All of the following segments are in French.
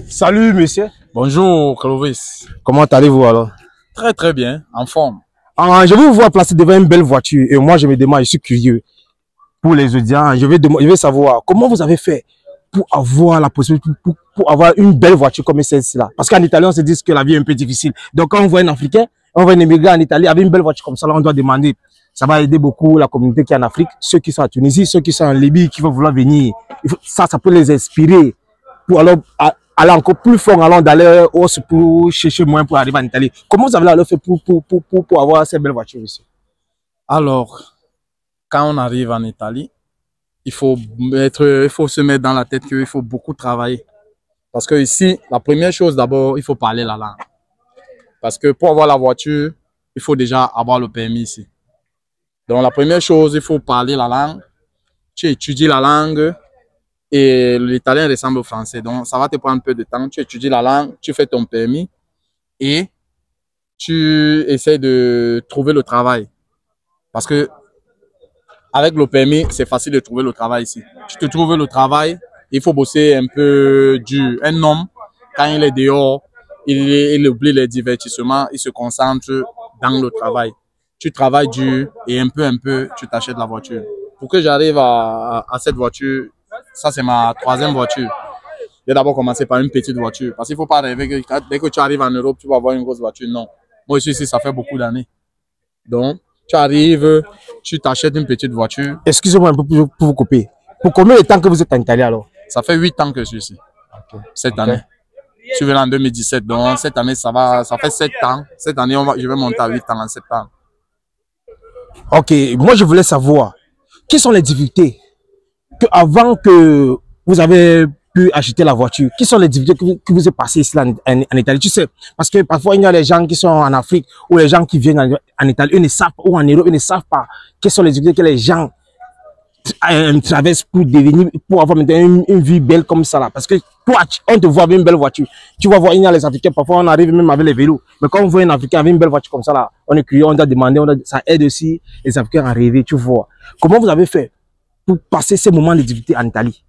Salut monsieur. Bonjour Clovis. Comment allez-vous alors? Très très bien, en forme. Je vais vous voir placer devant une belle voiture et moi je me demande, je suis curieux pour les audiences, je vais savoir comment vous avez fait pour avoir la possibilité, pour avoir une belle voiture comme celle-ci là. Parce qu'en Italie on se dit que la vie est un peu difficile. Donc quand on voit un Africain, on voit un immigrant en Italie avec une belle voiture comme ça là, on doit demander. Ça va aider beaucoup la communauté qui est en Afrique, ceux qui sont en Tunisie, ceux qui sont en Libye, qui vont vouloir venir. Ça peut les inspirer pour alors aller encore plus fort, allant d'aller pour chercher moins pour arriver en Italie. Comment vous avez alors fait pour avoir ces belles voitures ici? Alors, quand on arrive en Italie, il faut se mettre dans la tête qu'il faut beaucoup travailler. Parce que ici, la première chose d'abord, il faut parler la langue. Parce que pour avoir la voiture, il faut déjà avoir le permis ici. Donc la première chose, il faut parler la langue. Tu étudies la langue. Et l'italien ressemble au français. Donc, ça va te prendre un peu de temps. Tu étudies la langue, tu fais ton permis et tu essaies de trouver le travail. Parce que avec le permis, c'est facile de trouver le travail ici. Tu te trouves le travail, il faut bosser un peu dur. Un homme, quand il est dehors, il oublie les divertissements, il se concentre dans le travail. Tu travailles dur et un peu, tu t'achètes la voiture. Pour que j'arrive à cette voiture, ça, c'est ma troisième voiture. J'ai d'abord commencé par une petite voiture. Parce qu'il ne faut pas rêver que dès que tu arrives en Europe, tu vas avoir une grosse voiture. Non. Moi, je suis ici, ça fait beaucoup d'années. Donc, tu arrives, tu t'achètes une petite voiture. Excusez-moi un peu pour vous couper. Pour combien de temps que vous êtes en Italie alors? Ça fait 8 ans que je suis ici. Cette année. Je suis venu en 2017. Donc, cette année, ça fait 7 ans. Cette année, je vais monter à 8 ans en septembre. Ok. Moi, je voulais savoir, quelles sont les difficultés avant que vous avez pu acheter la voiture, quelles sont les difficultés que vous avez passées ici en Italie? Tu sais, parce que parfois il y a les gens qui sont en Afrique ou les gens qui viennent en Italie, eux ne savent pas, ou en Europe, ils ne savent pas quelles sont les difficultés que les gens traversent pour devenir, pour avoir maintenant une vie belle comme ça là. Parce que toi, on te voit avec une belle voiture. Tu vas voir, il y a les Africains, parfois on arrive même avec les vélos. Mais quand on voit un Africain avec une belle voiture comme ça là, on est curieux, on doit demander, ça aide aussi les Africains à rêver, tu vois. Comment vous avez fait pour passer ces moments de difficulté en Italie?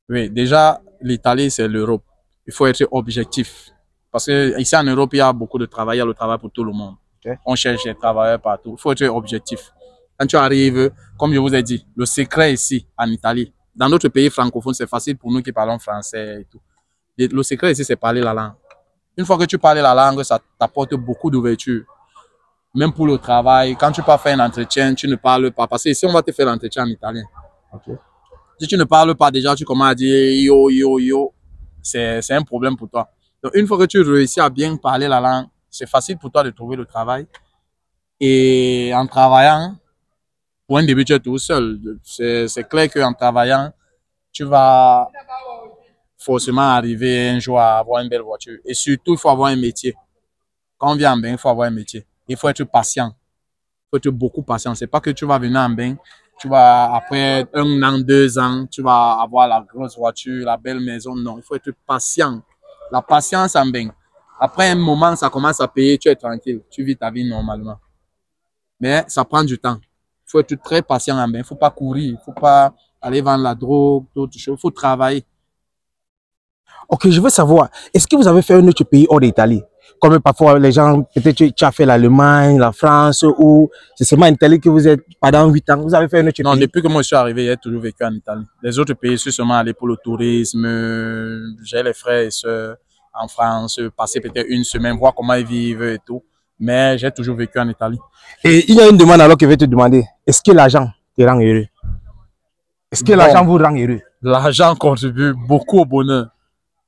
Oui, déjà, l'Italie, c'est l'Europe. Il faut être objectif. Parce que ici en Europe, il y a beaucoup de travail, il y a le travail pour tout le monde. Okay. On cherche des travailleurs partout. Il faut être objectif. Quand tu arrives, comme je vous ai dit, le secret ici, en Italie, dans d'autres pays francophones, c'est facile pour nous qui parlons français et tout. Le secret ici, c'est parler la langue. Une fois que tu parles la langue, ça t'apporte beaucoup d'ouverture. Même pour le travail, quand tu pars faire un entretien, tu ne parles pas. Parce que ici, on va te faire l'entretien en italien. Okay. Si tu ne parles pas déjà, tu commences à dire yo, yo, yo. C'est un problème pour toi. Donc, une fois que tu réussis à bien parler la langue, c'est facile pour toi de trouver le travail. Et en travaillant, pour un début, tu es tout seul. C'est clair qu'en travaillant, tu vas forcément arriver un jour à avoir une belle voiture. Et surtout, il faut avoir un métier. Quand on vient en bain, il faut avoir un métier. Il faut être patient. Il faut être beaucoup patient. C'est pas que tu vas venir en bain, tu vas, après 1 an, 2 ans, tu vas avoir la grosse voiture, la belle maison. Non, il faut être patient. La patience en bain. Après un moment, ça commence à payer, tu es tranquille. Tu vis ta vie normalement. Mais ça prend du temps. Il faut être très patient en bain. Il ne faut pas courir. Il ne faut pas aller vendre la drogue, d'autres choses. Il faut travailler. Ok, je veux savoir, est-ce que vous avez fait un autre pays hors d'Italie? Comme parfois les gens, peut-être tu as fait l'Allemagne, la France, ou c'est seulement en Italie que vous êtes pendant 8 ans. Vous avez fait un autre pays? Non, depuis que moi je suis arrivé, j'ai toujours vécu en Italie. Les autres pays, je suis seulement allé pour le tourisme. J'ai les frères et sœurs en France, passer peut-être 1 semaine, voir comment ils vivent et tout. Mais j'ai toujours vécu en Italie. Et il y a une demande alors que je vais te demander. Est-ce que l'argent te rend heureux? Est-ce que l'argent vous rend heureux? L'argent contribue beaucoup au bonheur.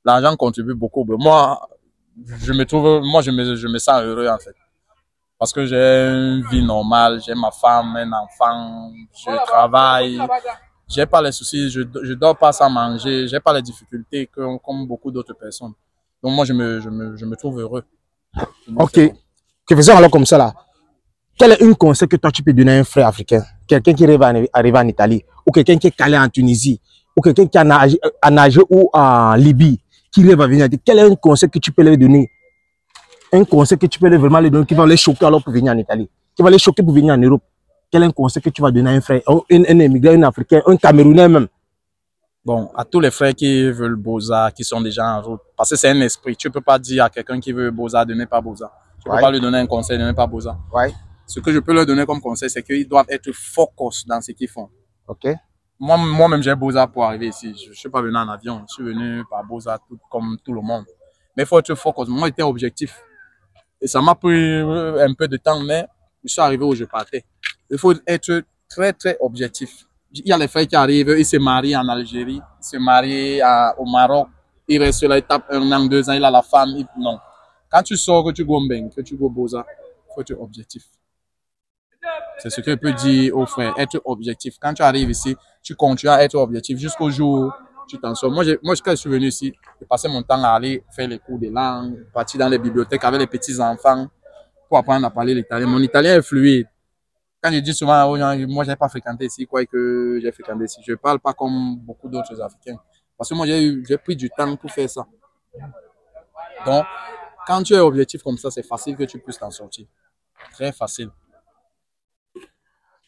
L'argent contribue beaucoup au bonheur. Moi, je me sens heureux en fait. Parce que j'ai une vie normale, j'ai ma femme, un enfant, je travaille. J'ai pas les soucis, je dors pas sans manger, j'ai pas les difficultés comme beaucoup d'autres personnes. Donc moi, je me trouve heureux. Ok. Que faisons alors comme ça là. Quel est un conseil que toi tu peux donner à un frère africain? Quelqu'un qui rêve d'arriver en Italie, ou quelqu'un qui est calé en Tunisie, ou quelqu'un qui a nagé ou en Libye, qui rêve à venir. Quel est un conseil que tu peux lui donner? Un conseil que tu peux vraiment lui donner qui va les choquer alors pour venir en Italie, qui va les choquer pour venir en Europe. Quel est un conseil que tu vas donner à un frère, un immigrant, un Africain, un Camerounais même? Bon, à tous les frères qui veulent Beaux-Arts, qui sont déjà en route, parce que c'est un esprit. Tu ne peux pas dire à quelqu'un qui veut Beaux-Arts de ne pas Beaux-Arts. Tu ne peux pas lui donner un conseil de ne pas Beaux-Arts. Ce que je peux leur donner comme conseil, c'est qu'ils doivent être focus dans ce qu'ils font. Moi-même, j'ai Beaux-Arts pour arriver ici. Je ne suis pas venu en avion. Je suis venu par Beaux-Arts comme tout le monde. Mais il faut être focus. Moi, j'étais objectif. Et ça m'a pris un peu de temps, mais je suis arrivé où je partais. Il faut être très, très objectif. Il y a les frères qui arrivent, ils se marient en Algérie, ils se marient au Maroc, ils restent là, ils tapent 1 an, 2 ans, il a la femme. Non. Quand tu sors, que tu go Mbeng, que tu go Beaux-Arts, il faut être objectif. C'est ce que je peux dire aux frères, être objectif. Quand tu arrives ici, tu continues à être objectif jusqu'au jour où tu t'en sors. Moi, quand je suis venu ici, j'ai passé mon temps à aller faire les cours de langue, partir dans les bibliothèques avec les petits-enfants pour apprendre à parler l'italien. Mon italien est fluide. Quand je dis souvent aux gens, moi, je n'ai pas fréquenté ici, quoi que j'ai fréquenté ici. Je ne parle pas comme beaucoup d'autres Africains. Parce que moi, j'ai pris du temps pour faire ça. Donc, quand tu es objectif comme ça, c'est facile que tu puisses t'en sortir. Très facile.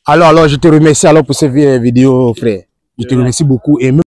Alors, je te remercie alors pour cette vidéo, frère. Je te remercie beaucoup. Et même